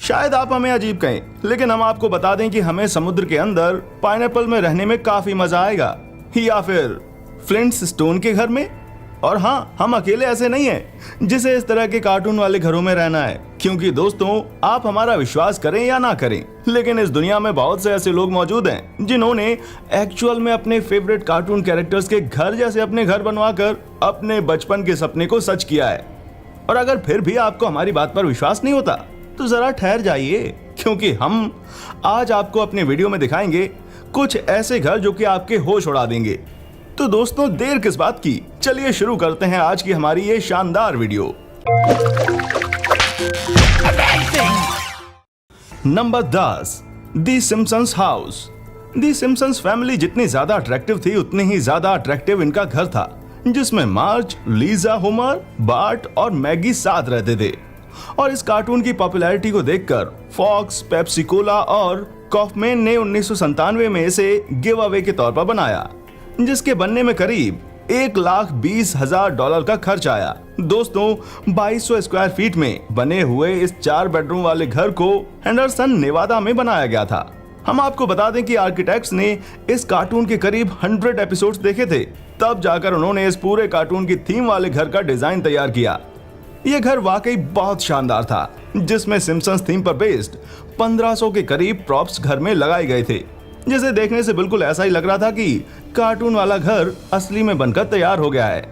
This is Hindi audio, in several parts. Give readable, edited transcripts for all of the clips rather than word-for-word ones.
शायद आप हमें अजीब कहें, लेकिन हम आपको बता दें कि हमें समुद्र के अंदर पाइनएप्पल में रहने में काफी मजा आएगा, या फिर फ्लिंटस्टोन के घर में। और हाँ, हम अकेले ऐसे नहीं हैं जिसे इस तरह के कार्टून वाले घरों में रहना है, क्योंकि दोस्तों आप हमारा विश्वास करें या ना करें, लेकिन इस दुनिया में बहुत से ऐसे लोग मौजूद हैं जिन्होंने एक्चुअल में अपने फेवरेट कार्टून कैरेक्टर्स के घर जैसे अपने घर बनवाकर अपने बचपन के सपने को सच किया है। और अगर फिर भी आपको हमारी बात पर विश्वास नहीं होता तो जरा ठहर जाइए, क्योंकि हम आज आपको अपने वीडियो में दिखाएंगे कुछ ऐसे घर जो कि आपके होश उड़ा देंगे। तो दोस्तों देर किस बात की, चलिए शुरू करते हैं आज की हमारी ये शानदार वीडियो। नंबर 10, दी सिम्पसंस हाउस। दी सिम्पसंस फैमिली जितनी ज्यादा अट्रैक्टिव थी उतनी ही ज्यादा अट्रैक्टिव इनका घर था, जिसमें मार्ज, लीजा, होमर, बार्ट और मैगी साथ रहते थे। और इस कार्टून की पॉपुलैरिटी को देखकर फॉक्स, पेप्सी कोला और कॉफमैन ने 1997 में इसे गिव अवे के तौर पर बनाया, जिसके बनने में करीब $1,20,000 का खर्च आया। दोस्तों 2200 स्क्वायर फीट में बने हुए इस 4 बेडरूम वाले घर को हेंडरसन नेवादा में बनाया गया था। हम आपको बता दें कि आर्किटेक्ट्स ने इस कार्टून के करीब 100 एपिसोड्स देखे थे, तब जाकर उन्होंने इस पूरे कार्टून की थीम वाले घर का डिजाइन तैयार किया। यह घर वाकई बहुत शानदार था, जिसमें सिम्पसंस थीम पर बेस्ड 1500 के करीब प्रॉप्स घर में लगाए गए थे, जिसे देखने से बिल्कुल ऐसा ही लग रहा था कि कार्टून वाला घर असली में बनकर तैयार हो गया है,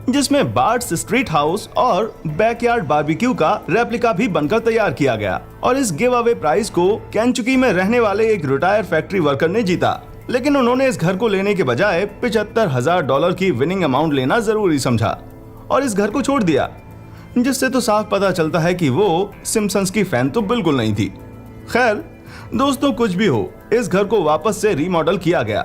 जिसमें बार्ट्स स्ट्रीट हाउस और बैकयार्ड बारबेक्यू का रेप्लिका भी बनकर तैयार किया गया। और इस गिव अवे प्राइज को केंटकी में रहने वाले एक रिटायर फैक्ट्री वर्कर ने जीता, लेकिन उन्होंने इस घर को लेने के बजाय $75,000 की विनिंग अमाउंट लेना जरूरी समझा और इस घर को छोड़ दिया, जिससे तो साफ पता चलता है कि वो सिम्पसंस की फैन तो बिल्कुल नहीं थी। खैर दोस्तों, कुछ भी हो, इस घर को वापस से रीमॉडल किया गया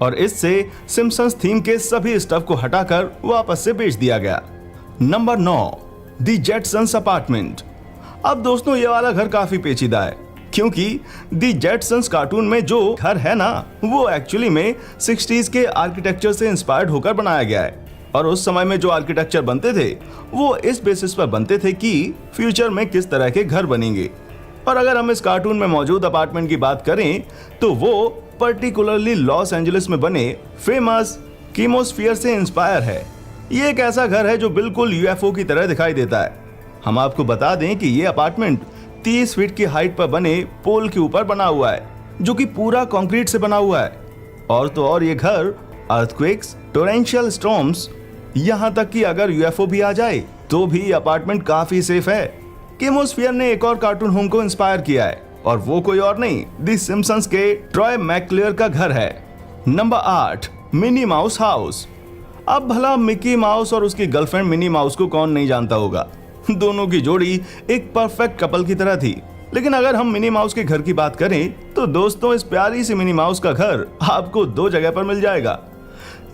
और इससे सिम्पसंस थीम के सभी स्टफ को हटाकर वापस से बेच दिया गया। नंबर 9, दी जेटसंस अपार्टमेंट। अब दोस्तों ये वाला घर काफी पेचीदा है, क्योंकि दी जेटसंस कार्टून में जो घर है ना, वो एक्चुअली में 60s के आर्किटेक्चर से इंस्पायर्ड होकर बनाया गया है। और उस समय में जो आर्किटेक्चर बनते थे वो इस बेसिस पर बनते थे कि फ्यूचर में किस तरह के घर बनेंगे। और अगर हम इस कार्टून में मौजूद अपार्टमेंट की बात करें तो वो पर्टिकुलरली लॉस एंजलिस में बने फेमस कीमोस्फीयर से इंस्पायर है। ये एक ऐसा घर है जो बिल्कुल यूएफओ की तरह दिखाई देता है। हम आपको बता दें कि ये अपार्टमेंट 30 फीट की हाइट पर बने पोल के ऊपर बना हुआ है, जो कि पूरा कंक्रीट से बना हुआ है। और तो और ये घर अर्थक्वेक्स, टोरेंशियल स्टॉर्म्स, यहाँ तक कि अगर यूएफओ भी आ जाए तो भी अपार्टमेंट काफी सेफ है। कीमोस्फीयर ने एक और कार्टून होम को इंस्पायर किया है, और वो कोई और नहीं, दी सिम्पसंस के ट्रॉय मैकक्लेयर का घर है। Number 8, Minnie Mouse house. अब भला मिकी माउस और उसकी गर्लफ्रेंड मिनी माउस को कौन नहीं जानता होगा। दोनों की जोड़ी एक परफेक्ट कपल की तरह थी। लेकिन अगर हम मिनी माउस के घर की बात करें तो दोस्तों इस प्यारी सी मिनी माउस का घर आपको 2 जगह पर मिल जाएगा।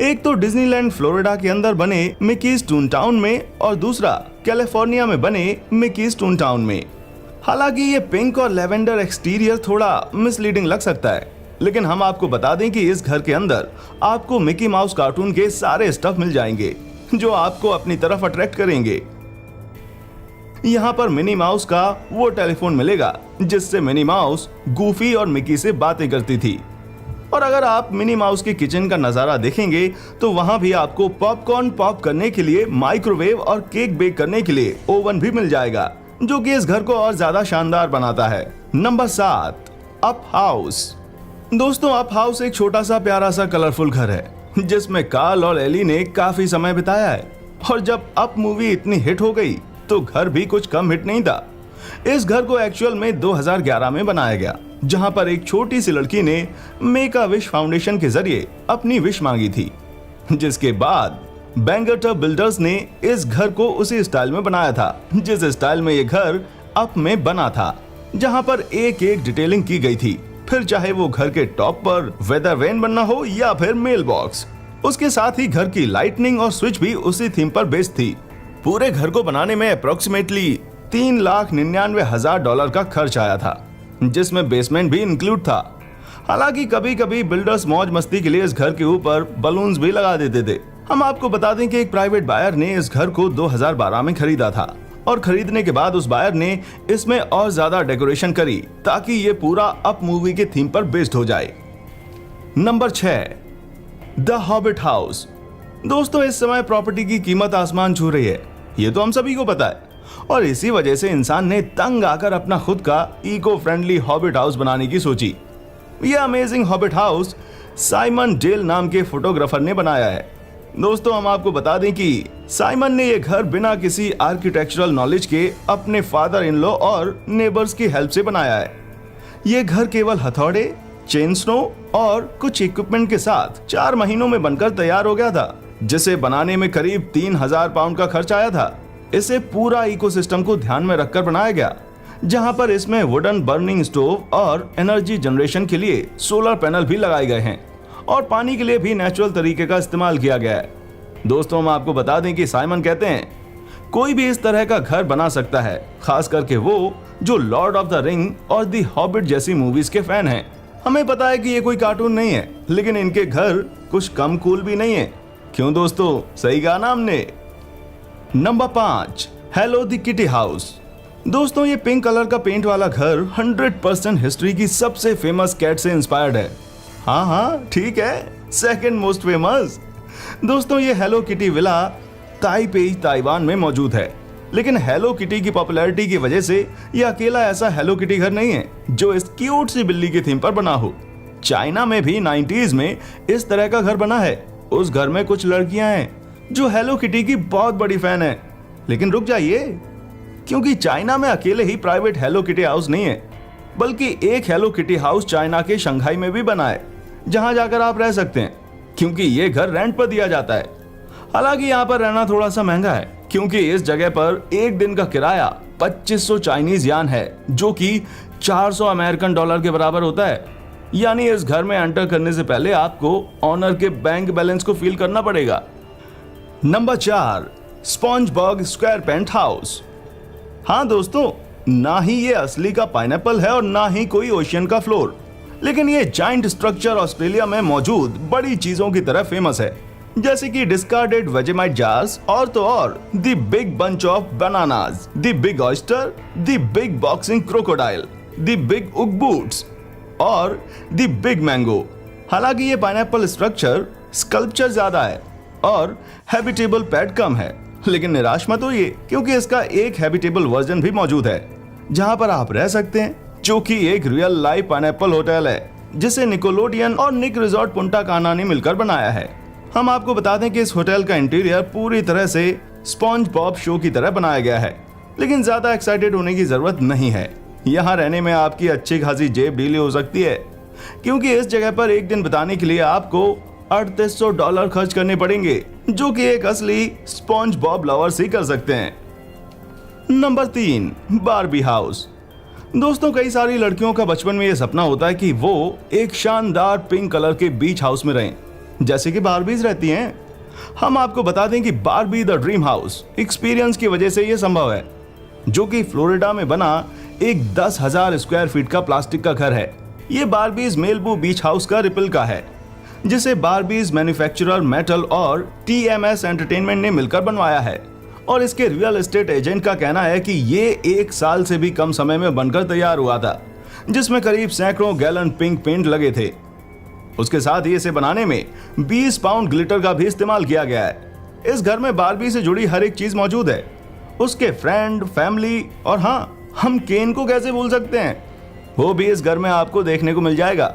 एक तो डिज्नीलैंड फ्लोरिडा के अंदर बने मिकीज टून टाउन में, और दूसरा कैलिफोर्निया में बने मिकीज टून टाउन में। हालांकि ये पिंक और लेवेंडर एक्सटीरियर थोड़ा मिसलीडिंग लग सकता है, लेकिन हम आपको बता दें कि इस घर के अंदर आपको मिकी माउस कार्टून के सारे स्टफ मिल जाएंगे जो आपको अपनी तरफ अट्रैक्ट करेंगे। यहाँ पर मिनी माउस का वो टेलीफोन मिलेगा जिससे मिनी माउस गूफी और मिकी से बातें करती थी। और अगर आप मिनी माउस के किचन का नजारा देखेंगे तो वहां भी आपको पॉपकॉर्न पॉप करने के लिए माइक्रोवेव और केक बेक करने के लिए ओवन भी मिल जाएगा, जो कि इस घर को और ज्यादा शानदार बनाता है। Number 7, up house. दोस्तों अप हाउस एक छोटा सा प्यारा सा कलरफुल घर है जिसमें कार्ल और एली ने काफी समय बिताया है। और जब अप मूवी इतनी हिट हो गई तो घर भी कुछ कम हिट नहीं था। इस घर को एक्चुअल में 2011 में बनाया गया, जहां पर एक छोटी सी लड़की ने मेक अ विश फाउंडेशन के जरिए अपनी विश मांगी थी, जिसके बाद बैंगरटर बिल्डर्स ने इस घर को उसी स्टाइल में बनाया था जिस स्टाइल में ये घर अप में बना था, जहां पर एक एक डिटेलिंग की गई थी। फिर चाहे वो घर के टॉप पर वेदर वैन बनना हो या फिर मेल बॉक्स। उसके साथ ही घर की लाइटनिंग और स्विच भी उसी थीम पर बेस्ड थी। पूरे घर को बनाने में अप्रोक्सीमेटली $3,99,000 का खर्च आया था, जिसमें बेसमेंट भी इंक्लूड था। हालांकि कभी कभी बिल्डर्स मौज मस्ती के लिए इस घर के ऊपर बलून्स भी लगा देते थे। हम आपको बता दें कि एक प्राइवेट बायर ने इस घर को 2012 में खरीदा था और खरीदने के बाद उस बायर ने इसमें और ज्यादा डेकोरेशन करी ताकि ये पूरा अप मूवी के थीम पर बेस्ड हो जाए। Number 6, the hobbit house. दोस्तों इस समय प्रॉपर्टी की कीमत आसमान छू रही है, ये तो हम सभी को पता है, और इसी वजह से इंसान ने तंग आकर अपना खुद का इको फ्रेंडली हॉबिट हाउस बनाने की सोची। यह amazing hobbit house Simon Dale नाम के फोटोग्राफर ने बनाया है। दोस्तों हम आपको बता दें कि साइमन ने यह घर बिना किसी आर्किटेक्चरल नॉलेज के अपने फादर इन लॉ और नेबर्स की हेल्प से बनाया है। यह घर केवल हथौड़े, चेन स्नो और कुछ इक्विपमेंट के साथ 4 महीनों में बनकर तैयार हो गया था, जिसे बनाने में करीब 3000 पाउंड का खर्च आया था। इसे पूरा इकोसिस्टम को ध्यान में रखकर बनाया गया, जहां पर इसमें वुडन बर्निंग स्टोव और एनर्जी जनरेशन के लिए सोलर पैनल भी लगाए गए हैं और पानी के लिए भी नेचुरल तरीके का इस्तेमाल किया गया है। दोस्तों हम आपको बता दें कि साइमन कहते हैं कोई भी इस तरह का घर बना सकता है, खास करके वो जो लॉर्ड ऑफ द रिंग और द हॉबिट जैसी मूवीज के फैन हैं। हमें पता है कि ये कोई कार्टून नहीं है, लेकिन इनके घर कुछ कम कूल भी नहीं है। क्यों दोस्तों, सही कहा ना हमने। Number 5, hello the kitty house. दोस्तों ये पिंक कलर का पेंट वाला घर 100% हिस्ट्री की सबसे फेमस कैट से इंस्पायर्ड है। हाँ ठीक है, सेकंड मोस्ट फेमस। दोस्तों ये hello kitty villa Taipei Taiwan में मौजूद है, लेकिन हेलो किटी की पॉपुलैरिटी की वजह से यह अकेला ऐसा हेलो किटी घर नहीं है जो इस क्यूट सी बिल्ली की थीम पर बना हो। चाइना में भी 90s में इस तरह का घर बना है। उस घर में कुछ लड़कियां हैं जो हेलो किटी की बहुत बड़ी फैन है। लेकिन रुक जाइए, क्योंकि चाइना में अकेले ही प्राइवेट हेलो किटी हाउस नहीं है, बल्कि एक हेलो किटी हाउस चाइना के शंघाई में भी बना है, जहां जाकर आप रह सकते हैं, क्योंकि ये घर रेंट पर दिया जाता है। हालांकि यहाँ पर रहना थोड़ा सा महंगा है, क्योंकि इस जगह पर एक दिन का किराया 2500 चाइनीज यान है, जो कि 400 अमेरिकन डॉलर के बराबर होता है। यानी इस घर में एंटर करने से पहले आपको ऑनर के बैंक बैलेंस को फील करना पड़ेगा। Number 4, SpongeBob SquarePants house. हाँ दोस्तों, ना ही ये असली का पाइनएप्पल है और ना ही कोई ओशियन का फ्लोर, लेकिन ये जाइंट स्ट्रक्चर ऑस्ट्रेलिया में मौजूद बड़ी चीजों की तरह फेमस है, जैसे कि डिस्कार्डेड वेजेमाइट जार्स और तो और the big bunch of bananas, the big oyster, the big boxing crocodile, the big उग बूट्स और द बिग मैंगो। हालांकि ये पाइनएप्पल स्ट्रक्चर स्कल्पचर ज्यादा है और हैबिटेबल पेट कम है, लेकिन निराश मत होइए, क्योंकि इसका एक हैबिटेबल वर्जन भी मौजूद है जहां पर आप रह सकते हैं, जो कि एक रियल लाइफ पाइनएप्पल होटल है, जिसे निकोलोडियन और निक रिजॉर्ट पुंटा काना ने मिलकर बनाया है। हम आपको बता दें कि इस होटल का इंटीरियर पूरी तरह से स्पॉन्जबॉब शो की तरह बनाया गया है, लेकिन ज्यादा एक्साइटेड होने की जरूरत नहीं है। यहाँ रहने में आपकी अच्छी खासी जेब ढीली हो सकती है, क्योंकि इस जगह पर एक दिन बिताने के लिए आपको $3800 खर्च करने पड़ेंगे, जो कि एक असली स्पॉन्जबॉब लवर्स ही कर सकते हैं। Number 3, Barbie house. दोस्तों कई सारी लड़कियों का बचपन में यह सपना होता है कि वो एक शानदार पिंक कलर के बीच हाउस में रहें, जैसे कि बारबीज रहती हैं। हम आपको बता दें कि Barbie the dream house experience की वजह से यह संभव है, जो कि फ्लोरिडा में बना एक 10,000 स्क्वायर फीट का प्लास्टिक का घर है। ये बारबीज मेलबू बीच हाउस का रिप्लिका है, जिसे बारबीज मैन्युफैक्चरर मेटल और TMS एंटरटेनमेंट ने मिलकर बनवाया है, और इसके रियल एस्टेट एजेंट का कहना है कि ये 1 साल से भी कम समय में बनकर तैयार हुआ था, जिसमें करीब सैकड़ों गैलन पिंक पेंट लगे थे। उसके साथ ही इसे बनाने में 20 पाउंड ग्लिटर का भी इस्तेमाल किया गया है। इस घर में बारबी से जुड़ी हर एक चीज मौजूद है, उसके फ्रेंड, फैमिली और हाँ, हम केन को कैसे भूल सकते हैं, वो भी इस घर में आपको देखने को मिल जाएगा।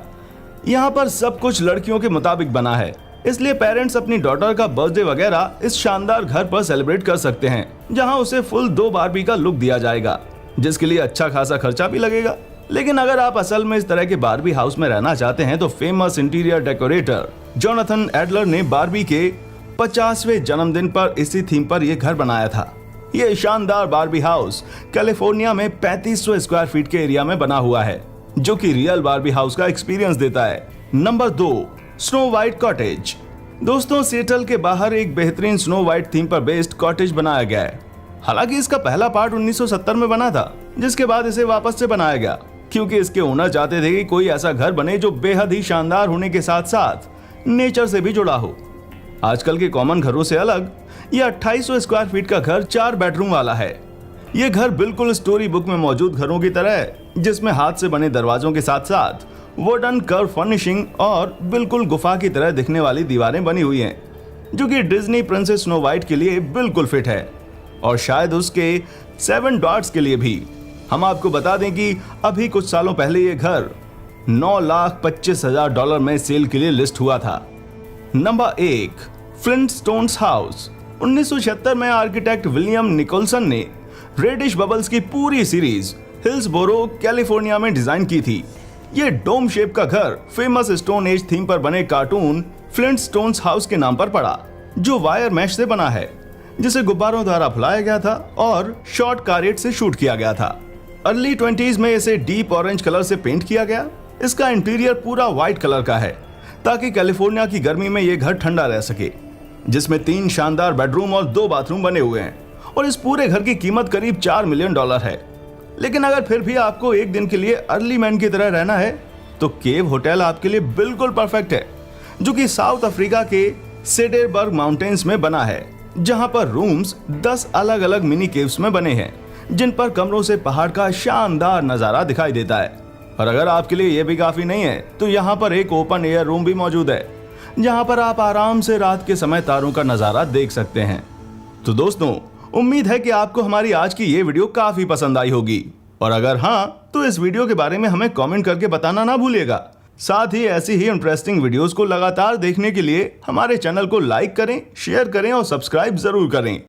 यहाँ पर सब कुछ लड़कियों के मुताबिक बना है, इसलिए पेरेंट्स अपनी डॉटर का बर्थडे वगैरह इस शानदार घर पर सेलिब्रेट कर सकते हैं, जहाँ उसे फुल 2 बारबी का लुक दिया जाएगा, जिसके लिए अच्छा खासा खर्चा भी लगेगा। लेकिन अगर आप असल में इस तरह के बारबी हाउस में रहना चाहते हैं, तो famous interior decorator Jonathan Adler ने बारबी के 50वें जन्मदिन पर इसी थीम पर यह घर बनाया था। यह शानदार बारबी हाउस कैलिफोर्निया में 3500 स्क्वायर फीट के एरिया में बना हुआ है, जो कि रियल बारबी हाउस का एक्सपीरियंस देता है। Number 2, snow white cottage. दोस्तों सिएटल के बाहर एक बेहतरीन स्नो वाइट थीम पर बेस्ड कॉटेज बनाया गया है। हालांकि इसका पहला पार्ट 1970 में बना था, जिसके बाद इसे वापस से बनाया गया, क्योंकि इसके ओनर चाहते थे कि कोई ऐसा घर बने जो बेहद ही शानदार होने के साथ साथ नेचर से भी जुड़ा हो। आजकल के कॉमन घरों से अलग यह 2800 स्क्वायर फीट का घर 4 बेडरूम वाला है। ये घर बिल्कुल स्टोरी बुक में मौजूद घरों की तरह है, जिसमें हाथ से बने दरवाजों के साथ साथ वुडन कर्व फर्निशिंग और बिल्कुल गुफा की तरह दिखने वाली दीवारें बनी हुई हैं, जो कि डिज्नी प्रिंसेस स्नो वाइट के लिए बिल्कुल फिट है और शायद उसके 7 डॉट्स के लिए भी। हम आपको बता दें कि अभी कुछ सालों पहले ये घर $9,25,000 में सेल के लिए लिस्ट हुआ था। Number 1, फ्लिंटस्टोन्स house. 1976 में आर्किटेक्ट विलियम निकोलसन ने रेडिश बबल्स की पूरी सीरीज हिल्सबोरो कैलिफोर्निया में डिजाइन की थी। ये डोम शेप का घर फेमस स्टोन एज थीम पर बने कार्टून फ्लिंटस्टोन्स हाउस के नाम पर पड़ा, जो वायर मैश से बना है, जिसे गुब्बारों द्वारा फुलाया गया था और शॉर्ट कारेट से शूट किया गया था। अर्ली 20s में इसे डीप ऑरेंज कलर से पेंट किया गया। इसका इंटीरियर पूरा व्हाइट कलर का है ताकि कैलिफोर्निया की गर्मी में यह घर ठंडा रह सके, जिसमें 3 शानदार बेडरूम और 2 बाथरूम बने हुए हैं और इस पूरे घर की कीमत करीब $4 मिलियन है। लेकिन अगर फिर भी आपको एक दिन के लिए अर्ली मैन की तरह रहना है तो केव होटल आपके लिए बिल्कुल परफेक्ट है, जो कि साउथ अफ्रीका के सेडेरबर्ग माउंटेन्स में बना है, जहां पर रूम्स 10 अलग अलग मिनी केव्स में बने हैं, जिन पर कमरों से पहाड़ का शानदार नजारा दिखाई देता है। और अगर आपके लिए यह भी काफी नहीं है तो यहाँ पर एक ओपन एयर रूम भी मौजूद है, जहां पर आप आराम से रात के समय तारों का नजारा देख सकते हैं। तो दोस्तों, उम्मीद है कि आपको हमारी आज की ये वीडियो काफी पसंद आई होगी, और अगर हाँ तो इस वीडियो के बारे में हमें कमेंट करके बताना ना भूलिएगा। साथ ही ऐसी ही इंटरेस्टिंग वीडियोस को लगातार देखने के लिए हमारे चैनल को लाइक करें, शेयर करें और सब्सक्राइब जरूर करें।